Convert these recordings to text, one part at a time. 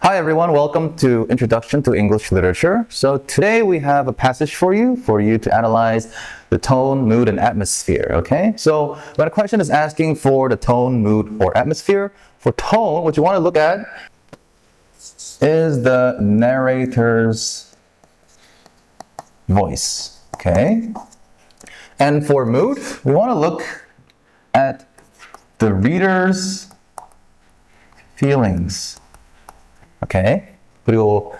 Hi everyone, welcome to Introduction to English Literature. So today we have a passage for you to analyze the tone, mood, and atmosphere, okay? So when a question is asking for the tone, mood, or atmosphere, for tone, what you want to look at is the narrator's voice, okay? And for mood, we want to look at the reader's feelings. Okay. 그리고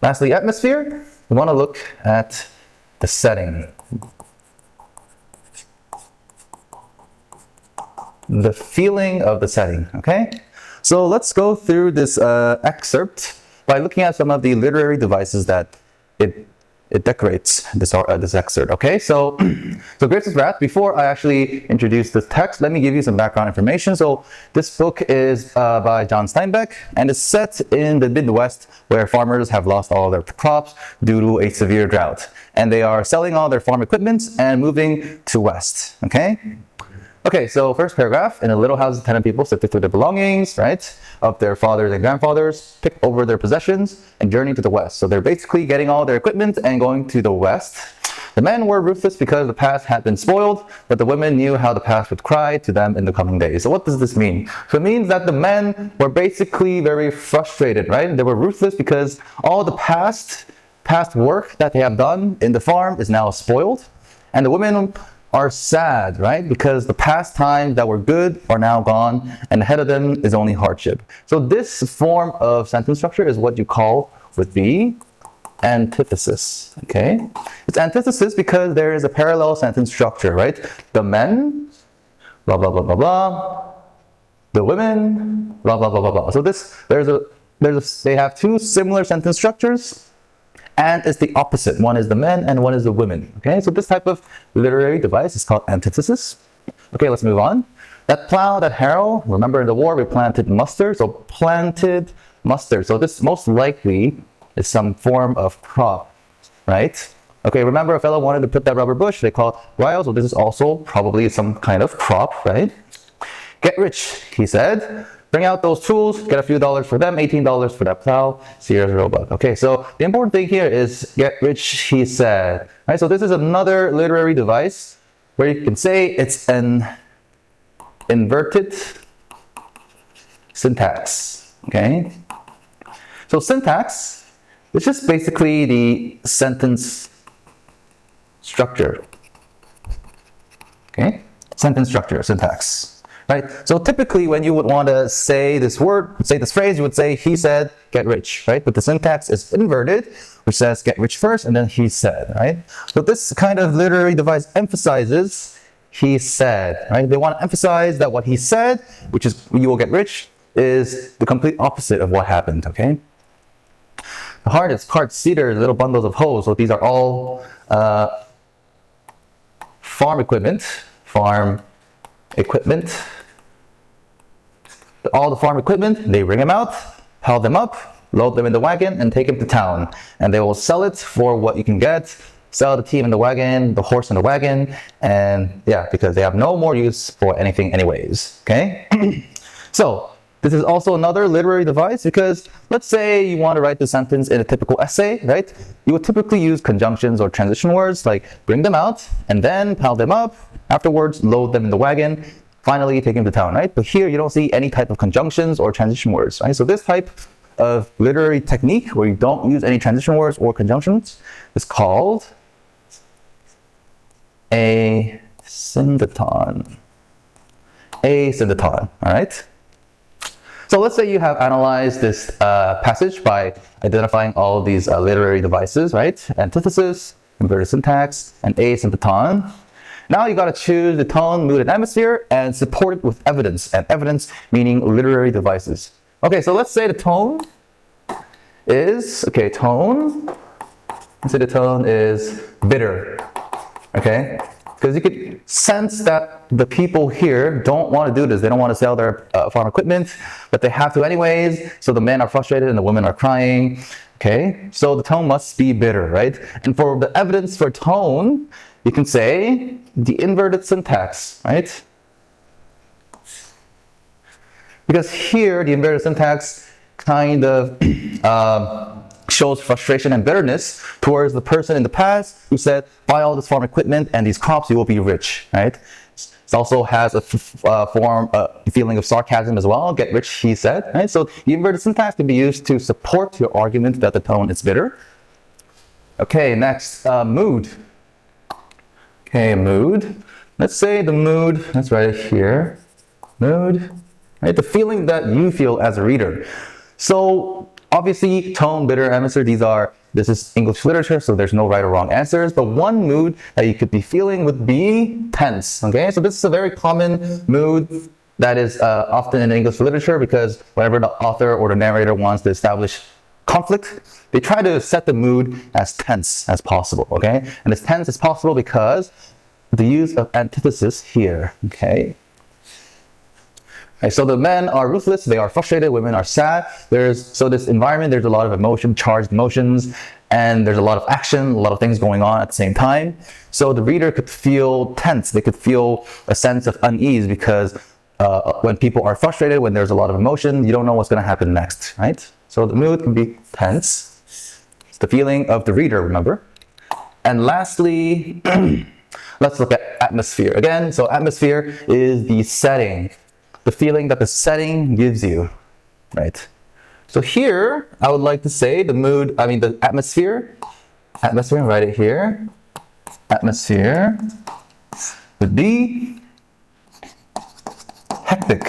lastly, atmosphere. We want to look at the setting. The feeling of the setting. Okay. So let's go through this excerpt by looking at some of the literary devices that it decorates this excerpt. Okay, so Grapes of Wrath. Before I actually introduce this text, let me give you some background information. So this book is by John Steinbeck, and it's set in the Midwest, where farmers have lost all their crops due to a severe drought, and they are selling all their farm equipment and moving to west. Okay, so first paragraph, in a little house, 10 people sifted through their belongings, right, of their fathers and grandfathers, picked over their possessions, and journeyed to the west. So they're basically getting all their equipment and going to the west. The men were ruthless because the past had been spoiled, but the women knew how the past would cry to them in the coming days. So what does this mean? So it means that the men were basically very frustrated, right? They were ruthless because all the past work that they have done in the farm is now spoiled, and the women are sad, right? Because the past times that were good are now gone, and ahead of them is only hardship. So this form of sentence structure is what you call with the antithesis, okay? It's antithesis because there is a parallel sentence structure, right? The men, blah, blah, blah, blah, blah. The women, blah, blah, blah, blah, blah. So they have two similar sentence structures, and it's the opposite. One is the men and one is the women. Okay, so this type of literary device is called antithesis. Okay, let's move on. That plow, that harrow, remember in the war we planted mustard, so planted mustard. So this most likely is some form of crop, right? Okay, remember a fellow wanted to put that rubber bush, they call it ryle, so this is also probably some kind of crop, right? Get rich, he said. Bring out those tools, get a few dollars for them, $18 for that plow, Sears Roebuck. Okay, so the important thing here is get rich, he said. Right, so this is another literary device where you can say it's an inverted syntax. Okay, so syntax is just basically the sentence structure. Okay, sentence structure, syntax. Right? So typically when you would want to say this phrase, you would say, he said, get rich, right? But the syntax is inverted, which says get rich first, and then he said, right? So this kind of literary device emphasizes he said, right? They want to emphasize that what he said, which is you will get rich, is the complete opposite of what happened, okay? The heart is cart cedar, little bundles of hoes. So these are all farm equipment. All the farm equipment, they bring them out, pile them up, load them in the wagon, and take them to town. And they will sell it for what you can get, sell the team in the wagon, the horse in the wagon, and yeah, because they have no more use for anything anyways, okay? So, this is also another literary device because let's say you want to write the sentence in a typical essay, right? You would typically use conjunctions or transition words like bring them out and then pile them up, afterwards load them in the wagon, finally take them to town, right? But here you don't see any type of conjunctions or transition words, right? So this type of literary technique where you don't use any transition words or conjunctions is called a syndeton. All right? So let's say you have analyzed this passage by identifying all of these literary devices, right? Antithesis, inverted syntax, and a syndeton. Now you got to choose the tone, mood, and atmosphere and support it with evidence. And evidence meaning literary devices. Okay, so let's say the tone is, let's say the tone is bitter, okay? Because you could sense that the people here don't want to do this. They don't want to sell their farm equipment, but they have to anyways. So the men are frustrated and the women are crying. Okay, so the tone must be bitter, right? And for the evidence for tone, you can say the inverted syntax, right? Because here, the inverted syntax kind of shows frustration and bitterness towards the person in the past who said, buy all this farm equipment and these crops, you will be rich, right? It also has a feeling of sarcasm as well. Get rich, he said, right? So the inverted syntax can be used to support your argument that the tone is bitter. Okay, next, mood. Okay, mood. Let's say the mood, that's right here. Mood, right? The feeling that you feel as a reader. So obviously, tone, bitter, atmosphere, this is English literature, so there's no right or wrong answers. But one mood that you could be feeling would be tense, okay? So this is a very common mood that is often in English literature because whenever the author or the narrator wants to establish conflict, they try to set the mood as tense as possible, okay? And as tense as possible because the use of antithesis here, okay? So the men are ruthless, they are frustrated, women are sad. So this environment, there's a lot of emotion, charged emotions, and there's a lot of action, a lot of things going on at the same time. So the reader could feel tense, they could feel a sense of unease because when people are frustrated, when there's a lot of emotion, you don't know what's going to happen next, right? So the mood can be tense. It's the feeling of the reader, remember? And lastly, let's look at atmosphere again. So atmosphere is the setting. The feeling that the setting gives you, right? So here, I would like to say the atmosphere, write it here. Atmosphere would be hectic,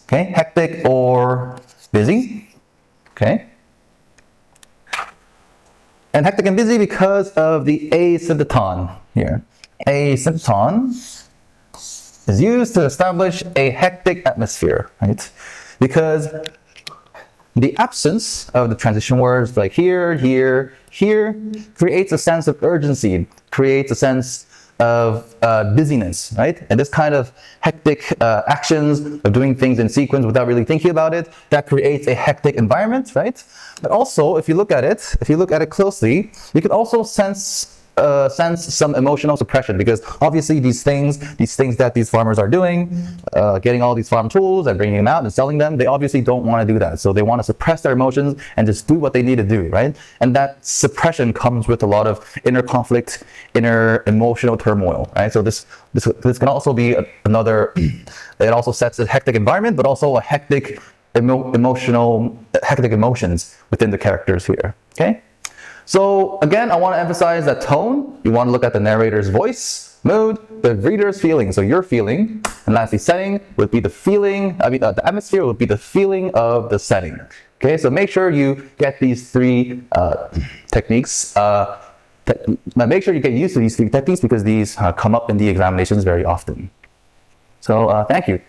okay? Hectic or busy, okay? And hectic and busy because of the A syntacton here. A syntacton is used to establish a hectic atmosphere, right? Because the absence of the transition words like here, here, here creates a sense of urgency, creates a sense of busyness, right? And this kind of hectic actions of doing things in sequence without really thinking about it, that creates a hectic environment, right? But also, if you look at it closely, you can also sense some emotional suppression because obviously these things that these farmers are doing, getting all these farm tools and bringing them out and selling them, they obviously don't want to do that. So they want to suppress their emotions and just do what they need to do, right? And that suppression comes with a lot of inner conflict, inner emotional turmoil, right? So this can also be another, it also sets a hectic environment, but also a hectic hectic emotions within the characters here, okay? So again, I want to emphasize that tone, you want to look at the narrator's voice, mood, the reader's feeling, so your feeling, and lastly setting would be the feeling, the atmosphere would be the feeling of the setting. Okay, so make sure you get these three techniques, make sure you get used to these three techniques because these come up in the examinations very often. So thank you.